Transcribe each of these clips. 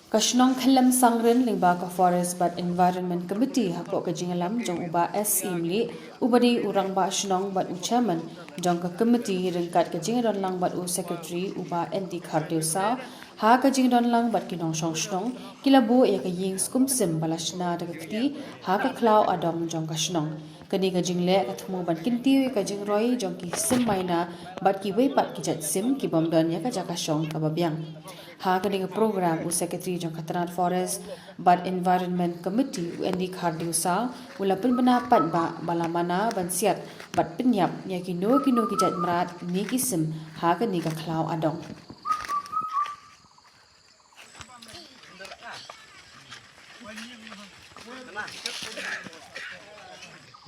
Kashnong khalam sangren lingba ka Forest but Environment Committee hapo ka jingalam jong uba SEMli ubadi urang ba shnong but chairman jong ka committee ringkat ka jingadon lang but secretary uba ND Khardeusa ha ka jingadon lang but kinong shong shnong kilabu ya ka ying skum sim balashna da kati ha ka klaw adong jong ka shnong kani ka jingle ka thmu ban kinti ka jingroi jong ki sim maina but ki wei pat ki jat sim ki bomdon ya ka jaka shong ka babyang ha kani program u secretary jong Khatranat Forest but Environment Committee u ND Khardeusa ula penbena pat ba balamana ban siat bat penyap nya kino ki jat merat ni kisim ha kani ka klau adong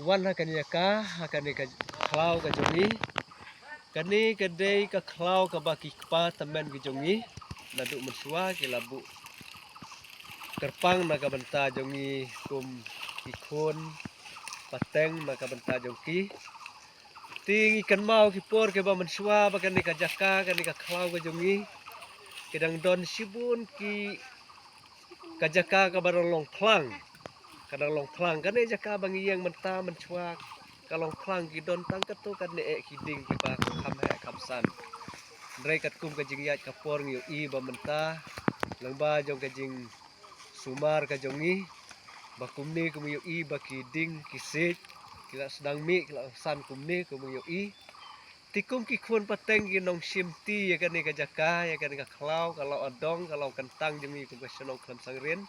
wan hakani ka hakani ka klau ka jongi kani ka dei ka klau ka baki pa tamen ki jongi nadu mensua ki labu terpang na ka benta jongi kum ikon pateng na ka benta jongki ting ikan mau ki por ke ba mensua ba kani ka jaka kani ka klau ka jongi kedang don sibun ki ka jaka ka barong long klang kadang long klang kani jaka bangi yang menta mensua kalong klang ki don tang katu kan ne ki ding ki ba kham he kham san ndrai kat kum ka jing yat ka por ngi i ba menta lang ba jong ka jing sumar ka jongi ba kum ni kum yu i ba ki ding ki sit ki la sedang mi ki la san kum ni kum yu i tikum ki khun pateng ki nong sim ti ya kan ni ka jaka ya kan ka klau kalau adong kalau kentang jemi kum ka senong klam sangrin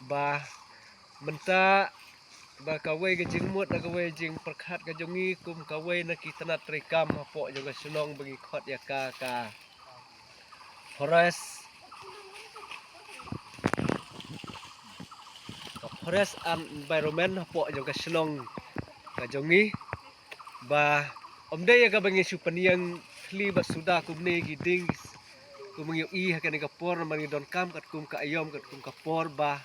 ba menta ba kawai ke jing mut na kawai jing perkhat ke jongi kum kawai na kitanat rekam hapo juga senong bagi khot ya ka forest and environment hapo juga senong ka jongi ba omde ya ka bagi supaniang kli ba sudah kum ne giding kum ngi i hakan ka por mangi don kam kat kum ka ayom kat kum ka por ba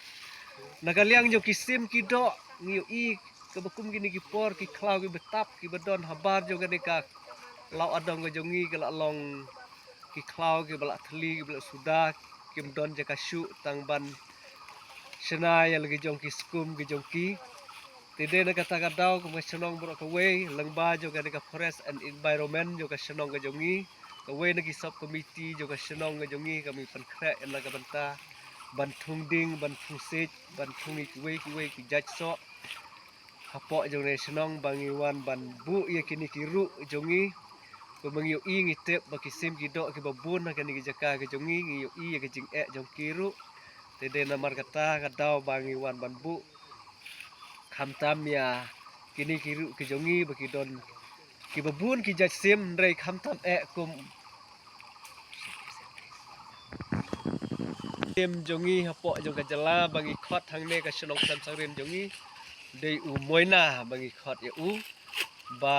nagaliang jo kisim kido ngiu i kebakum gini ki por ki klau ki betap ki bedon habar jo gani ka lau adong ga jongi ka long ki klau ki balak thli ki balak suda ki bedon jaka shu tang ban sena ya lagi jong ki skum ki jong ki tide na kata ka daw ko senong bro ka we langba jo gani ka forest and environment jo ka senong ga jongi ka we na ki sub committee jo ka senong ga jongi kami pankre na ka banta ban thung ding ban thung sit ban thung ki we ki judge so hapo jong ne senong bangi wan ban bu ye kini ki ru jongi ko mangi yo i ngitep baki sim ki do ki babun na kani ki jaka ki jongi ngi yo i ki jing e jong ki ru tede na mar kata ka daw bangi wan ban bu kham tam ya kini ki ru ki jongi baki don ki babun ki judge sim rei kham tam e kum tim jongi hapo jong ka jala bagi khot hang ne ka senong sam sangrin jongi dei u moina bagi khot ya u ba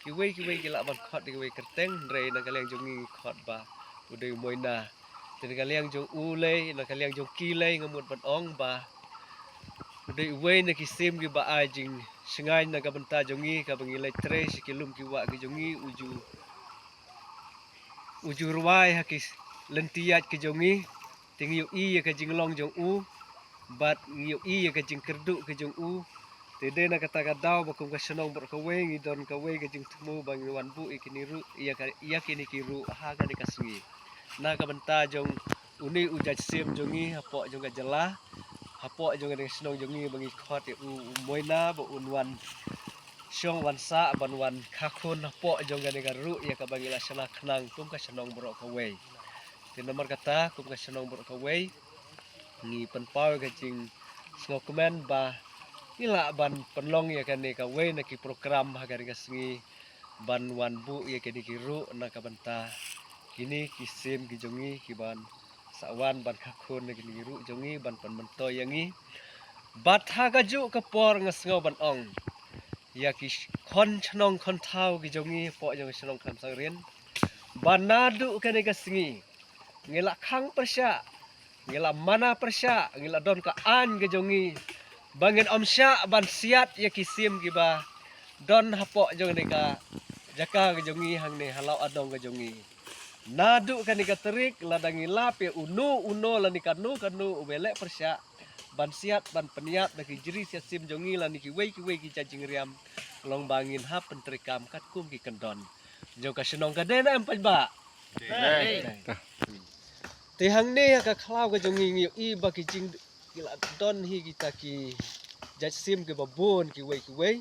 ki we ki la ban khot ki we kerteng rei na kaliang jongi khot ba u dei moina ten kaliang jong u le na kaliang jong ki le ngamut ban ong ba u dei we na ki sim ki ba ai jing singai na ka banta jongi ka bangi le tre sikilum ki wa ki jongi uju ruai hakis lentiat ki jongi ting yu i ka jinglong jong u bat yu i ka jing kerdu ka jong u tede na kata ka daw ba kum ka senong bor ka we ngi don ka we ka jing tmu bang wan bu ikini ru iya kini ki ru ha ka ka singi na ka benta jong uni u jaj sim jongi hapo jong ka jala hapo jong ka senong jongi bangi khot u moina ba unwan syong wan sa ban wan khakun hapo jong ka ru iya ka bangi la sana khnang kum ka senong bor ka we tin nomor kata kum ka senong bor ka we ngi penpau ka jing snokmen ba ila ban penlong ya kan ka we na ki program ha kan ka singi ban wan bu ya kan ki ru na ka banta kini ki sim ki jongi ki ban sawan ban khakun na ki ru jongi ban pan mento yangi bat ha ka ju ka por ngasngo ban ong ya ki khon chnong khon thau ki jongi po jong chnong kham sang rin ban nadu kan ka singi ngela khang persya ngela mana persya ngela don ka an ke jongi bangin omsya ban siat ya kisim ki ba don hapo jong ne ka jaka ke jongi hang ne halau adong ke jongi Nadu kan ikaterik ladangi lape uno lani kanu ubelek persya ban siat ban peniat bagi jeri siat sim jongi lani ki wei ki cacing riam long bangin ha pentrikam kat kum ki kendon jo ka senong ka dena em ba tehang ne ka khlaw ka jongi ngi i ba ki jing kila don hi kita ki jat sim ki babon ki wei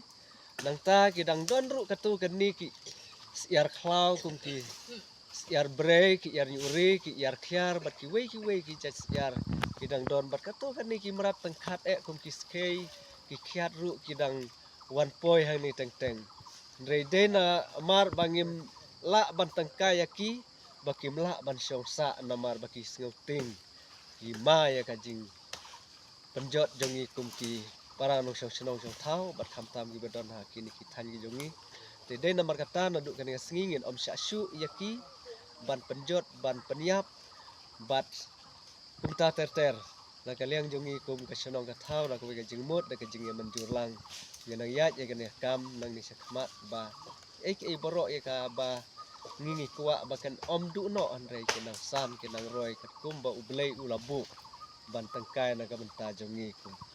nang ta ki dang don ru katu kan ni ki siar khlaw kum ki yar break yar nyuri ki yar khiar bat ki wei ki jas yar ki dang don bat ka to kan ni ki merat tengkat kum ki skei ki khiat ru ki dang one poi hang ni teng re dena amar bangim la ban tengka ya ki bakim la ban syong sa namar baki sngau ting ki ma ya ka jing penjot jongi kum ki para nong syong senong syong thau bat kham tam ki bedon ha ki ni ki than ki jongi te dena mar kata na du kan ngingin om sya syu ya ki ban penjot ban peniap bat kumta ter la kaliang jongi kum ka senong ka thau la ko ka jingmot da ka jing ya menjur lang nang yat ya kan kam nang ni sakmat ba ek e boro ya ka ba ngingi kwa ba kan om du no andre ke nang sam ke nang roi kat kum ba ublei ulabu ban tangkai na ka benta jongi kum